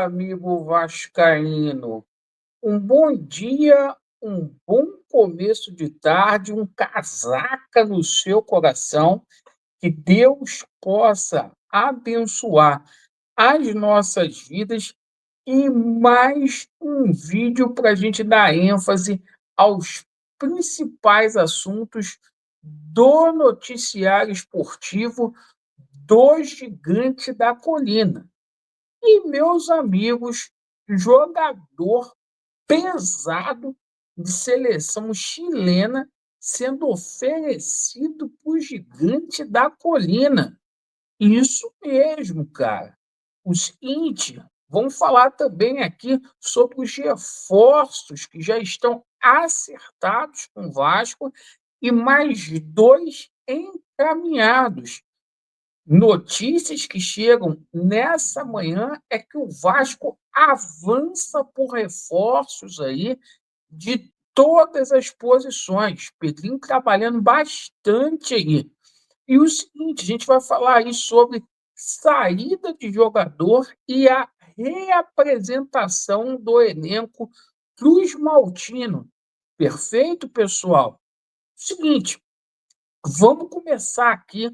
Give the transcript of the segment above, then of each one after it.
amigo vascaíno. Um bom dia, um bom começo de tarde, um casaca no seu coração. Que Deus possa abençoar as nossas vidas e mais um vídeo para a gente dar ênfase aos principais assuntos do noticiário esportivo do Gigante da Colina. E, meus amigos, jogador pesado de seleção chilena sendo oferecido para o Gigante da Colina. Isso mesmo, cara. Os Índios vão falar também aqui sobre os reforços que já estão acertados com o Vasco e mais dois encaminhados. Notícias que chegam nessa manhã é que o Vasco avança por reforços aí de todas as posições. Pedrinho trabalhando bastante aí. E o seguinte, a gente vai falar aí sobre saída de jogador e a reapresentação do elenco Cruz Maltino. Perfeito, pessoal? Seguinte, vamos começar aqui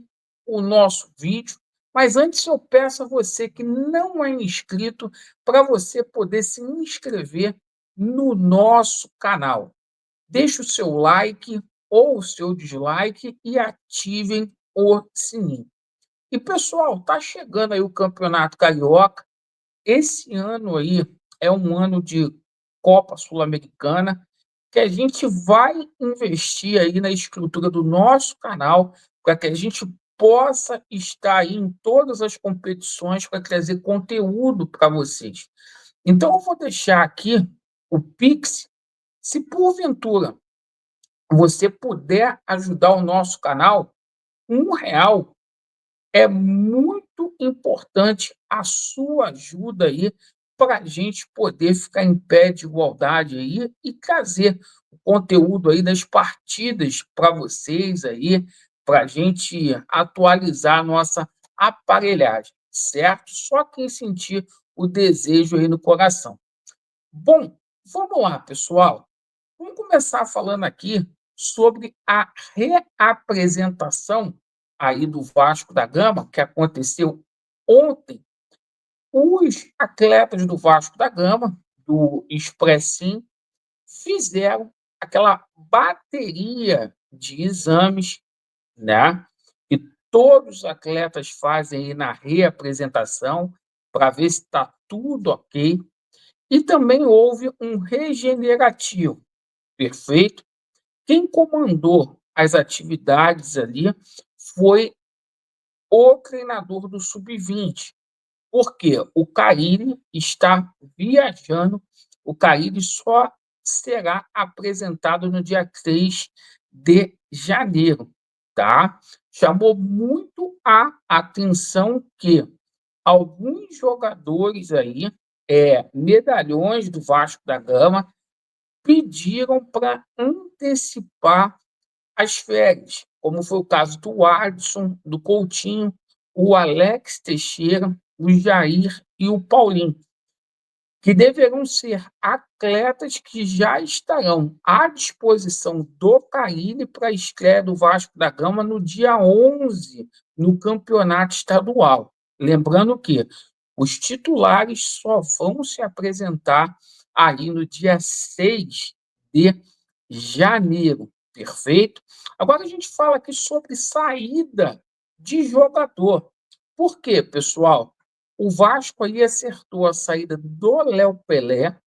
o nosso vídeo, mas antes eu peço a você que não é inscrito para você poder se inscrever no nosso canal. Deixe o seu like ou o seu dislike e ativem o sininho. E, pessoal, tá chegando aí o Campeonato Carioca. Esse ano aí é um ano de Copa Sul-Americana, que a gente vai investir aí na estrutura do nosso canal para que a gente possa estar aí em todas as competições para trazer conteúdo para vocês. Então, eu vou deixar aqui o Pix. Se porventura você puder ajudar o nosso canal, R$ 1 é muito importante a sua ajuda aí para a gente poder ficar em pé de igualdade aí e trazer o conteúdo aí das partidas para vocês aí, para a gente atualizar a nossa aparelhagem, certo? Só quem sentir o desejo aí no coração. Bom, vamos lá, pessoal. Vamos começar falando aqui sobre a reapresentação aí do Vasco da Gama, que aconteceu ontem. Os atletas do Vasco da Gama, do Expressim, fizeram aquela bateria de exames, né? Que todos os atletas fazem aí na reapresentação para ver se está tudo ok. E também houve um regenerativo, perfeito? Quem comandou as atividades ali foi o treinador do Sub-20, porque o Carille está viajando, o Carille só será apresentado no dia 3 de janeiro, tá? Chamou muito a atenção que alguns jogadores aí, medalhões do Vasco da Gama, pediram para antecipar as férias, como foi o caso do Adson, do Coutinho, o Alex Teixeira, o Jair e o Paulinho, que deverão ser atletas que já estarão à disposição do Carille para a estreia do Vasco da Gama no dia 11, no campeonato estadual. Lembrando que os titulares só vão se apresentar aí no dia 6 de janeiro, perfeito? Agora a gente fala aqui sobre saída de jogador. Por quê, pessoal? O Vasco aí acertou a saída do Léo Pelé,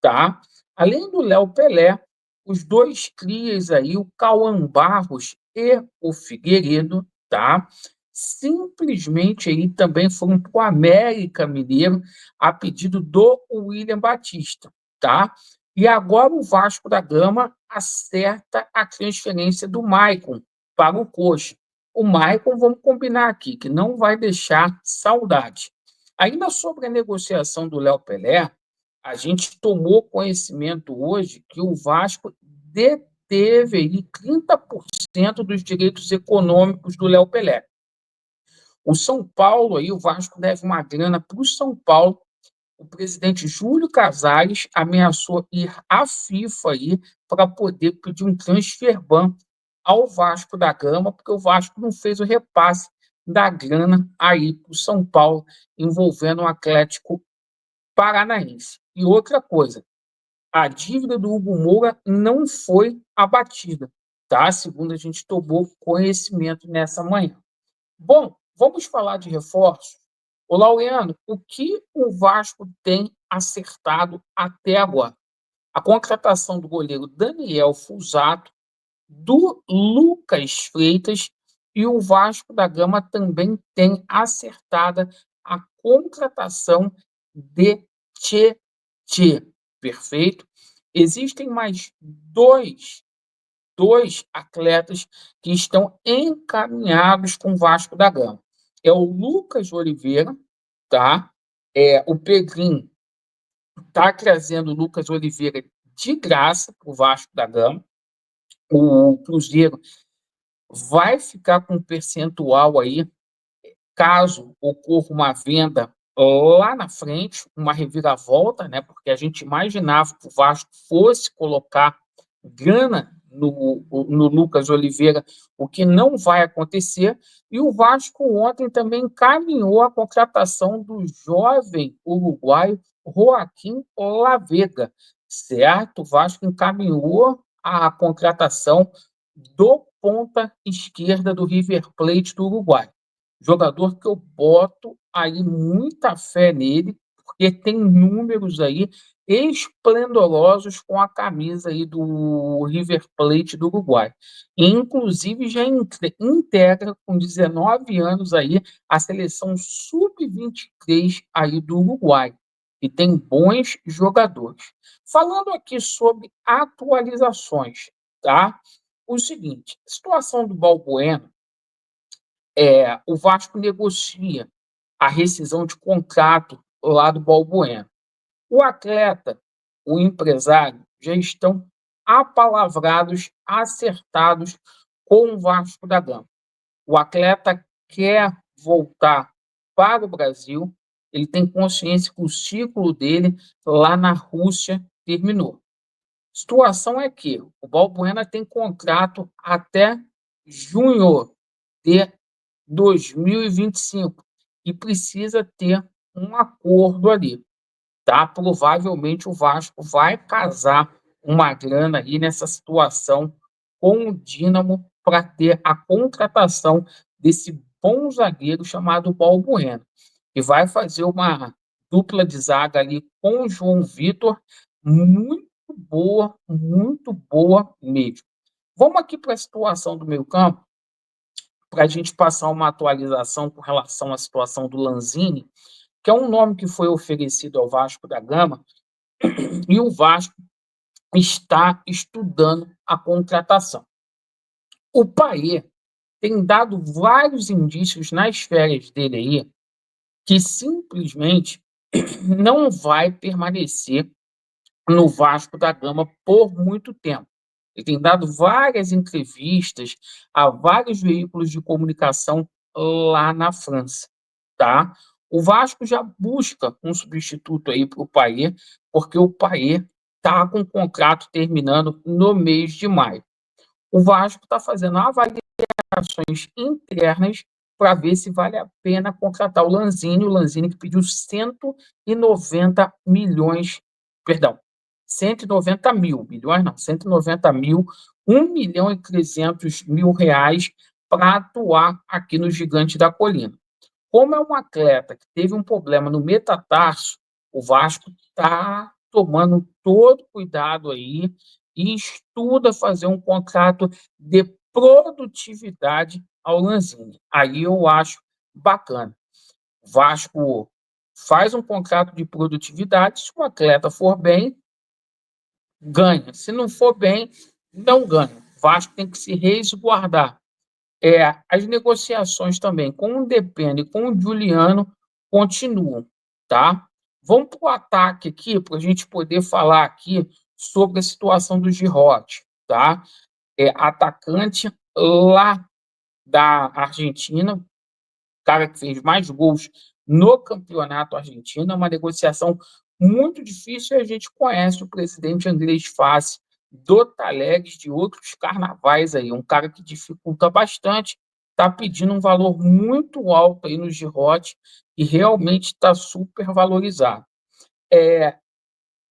tá? Além do Léo Pelé, os dois crias aí, o Cauã Barros e o Figueiredo, tá? Simplesmente aí também foram para o América Mineiro a pedido do William Batista, tá? E agora o Vasco da Gama acerta a transferência do Maicon para o Coxa. O Maicon, vamos combinar aqui, que não vai deixar saudade. Ainda sobre a negociação do Léo Pelé, a gente tomou conhecimento hoje que o Vasco deteve aí 30% dos direitos econômicos do Léo Pelé. O São Paulo, aí, o Vasco deve uma grana para o São Paulo, o presidente Júlio Casares ameaçou ir à FIFA aí para poder pedir um transfer ban ao Vasco da Gama, porque o Vasco não fez o repasse da grana aí para o São Paulo, envolvendo o Atlético Paranaense. E outra coisa, a dívida do Hugo Moura não foi abatida, tá? Segundo a gente tomou conhecimento nessa manhã. Bom, vamos falar de reforços. Ô, Laureano, o que o Vasco tem acertado até agora? A contratação do goleiro Daniel Fusato, do Lucas Freitas, e o Vasco da Gama também tem acertada a contratação de Tietê. Perfeito? Existem mais dois atletas que estão encaminhados com o Vasco da Gama. É o Lucas Oliveira, tá? O Pedrinho está trazendo o Lucas Oliveira de graça para o Vasco da Gama. O Cruzeiro vai ficar com um percentual aí, caso ocorra uma venda lá na frente, uma reviravolta, né? Porque a gente imaginava que o Vasco fosse colocar grana no Lucas Oliveira, o que não vai acontecer. E o Vasco ontem também encaminhou a contratação do jovem uruguaio Joaquim Lavega, certo? O Vasco encaminhou a contratação do ponta esquerda do River Plate do Uruguai. Jogador que eu boto aí muita fé nele, porque tem números aí esplendorosos com a camisa aí do River Plate do Uruguai. E, inclusive, já integra com 19 anos aí a seleção sub-23 aí do Uruguai. E tem bons jogadores. Falando aqui sobre atualizações, tá? O seguinte, a situação do Balbuena, o Vasco negocia a rescisão de contrato lá do Balbuena. O atleta, o empresário, já estão apalavrados, acertados com o Vasco da Gama. O atleta quer voltar para o Brasil, ele tem consciência que o ciclo dele lá na Rússia terminou. A situação é que o Balbuena tem contrato até junho de 2025 e precisa ter um acordo ali, tá? Provavelmente o Vasco vai casar uma grana aí nessa situação com o Dínamo para ter a contratação desse bom zagueiro chamado Balbuena, que vai fazer uma dupla de zaga ali com o João Vitor muito boa mesmo. Vamos aqui para a situação do meio-campo, para a gente passar uma atualização com relação à situação do Lanzini, que é um nome que foi oferecido ao Vasco da Gama, e o Vasco está estudando a contratação. O Payet tem dado vários indícios nas férias dele aí que simplesmente não vai permanecer no Vasco da Gama por muito tempo. Ele tem dado várias entrevistas a vários veículos de comunicação lá na França, tá? O Vasco já busca um substituto aí para o Payet, porque o Payet está com o contrato terminando no mês de maio. O Vasco está fazendo avaliações internas para ver se vale a pena contratar o Lanzini que pediu 190 milhões, perdão, 190 mil, milhões não, 190 mil, 1.300.000 reais para atuar aqui no Gigante da Colina. Como é um atleta que teve um problema no metatarso, o Vasco está tomando todo cuidado aí e estuda fazer um contrato de produtividade ao Lanzini. Aí eu acho bacana. O Vasco faz um contrato de produtividade, se o atleta for bem, ganha. Se não for bem, não ganha. O Vasco tem que se resguardar. As negociações também com o Depende e com o Juliano continuam, tá? Vamos para o ataque aqui, para a gente poder falar aqui sobre a situação do Girotti, tá? Atacante lá da Argentina, cara que fez mais gols no campeonato argentino. É uma negociação muito difícil e a gente conhece o presidente Andrés Fassi do Talleres de outros carnavais aí, um cara que dificulta bastante, está pedindo um valor muito alto aí no Girotti e realmente está super valorizado.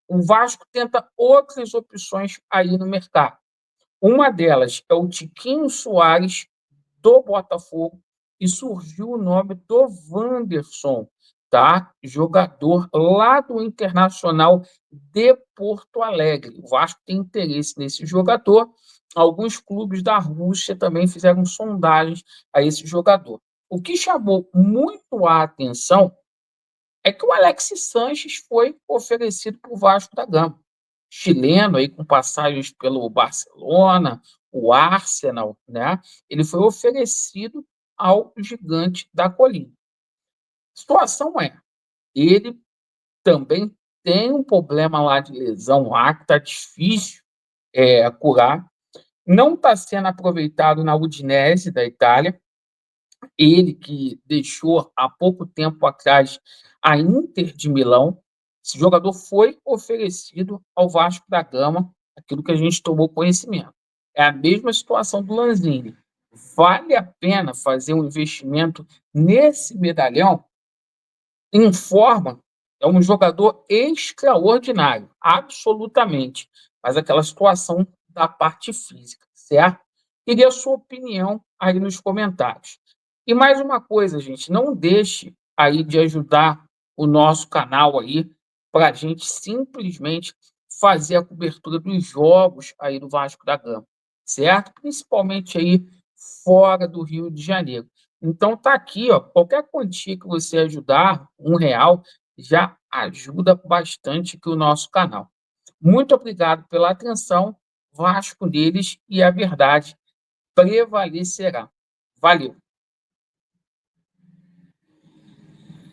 O Vasco tenta outras opções aí no mercado. Uma delas é o Tiquinho Soares, do Botafogo, e surgiu o nome do Wanderson, tá? Jogador lá do Internacional de Porto Alegre. O Vasco tem interesse nesse jogador. Alguns clubes da Rússia também fizeram sondagens a esse jogador. O que chamou muito a atenção é que o Alexis Sanches foi oferecido para o Vasco da Gama. Chileno, aí, com passagens pelo Barcelona, o Arsenal, né? Ele foi oferecido ao Gigante da Colina. A situação é, ele também tem um problema lá de lesão lá, que está difícil curar. Não está sendo aproveitado na Udinese, da Itália. Ele que deixou há pouco tempo atrás a Inter de Milão. Esse jogador foi oferecido ao Vasco da Gama, aquilo que a gente tomou conhecimento. É a mesma situação do Lanzini. Vale a pena fazer um investimento nesse medalhão? Informa, é um jogador extraordinário, absolutamente, mas aquela situação da parte física, certo? Queria a sua opinião aí nos comentários. E mais uma coisa, gente, não deixe aí de ajudar o nosso canal aí para a gente simplesmente fazer a cobertura dos jogos aí do Vasco da Gama, certo? Principalmente aí fora do Rio de Janeiro. Então tá aqui, ó, qualquer quantia que você ajudar, R$ 1, já ajuda bastante aqui o nosso canal. Muito obrigado pela atenção, Vasco deles e a verdade prevalecerá. Valeu!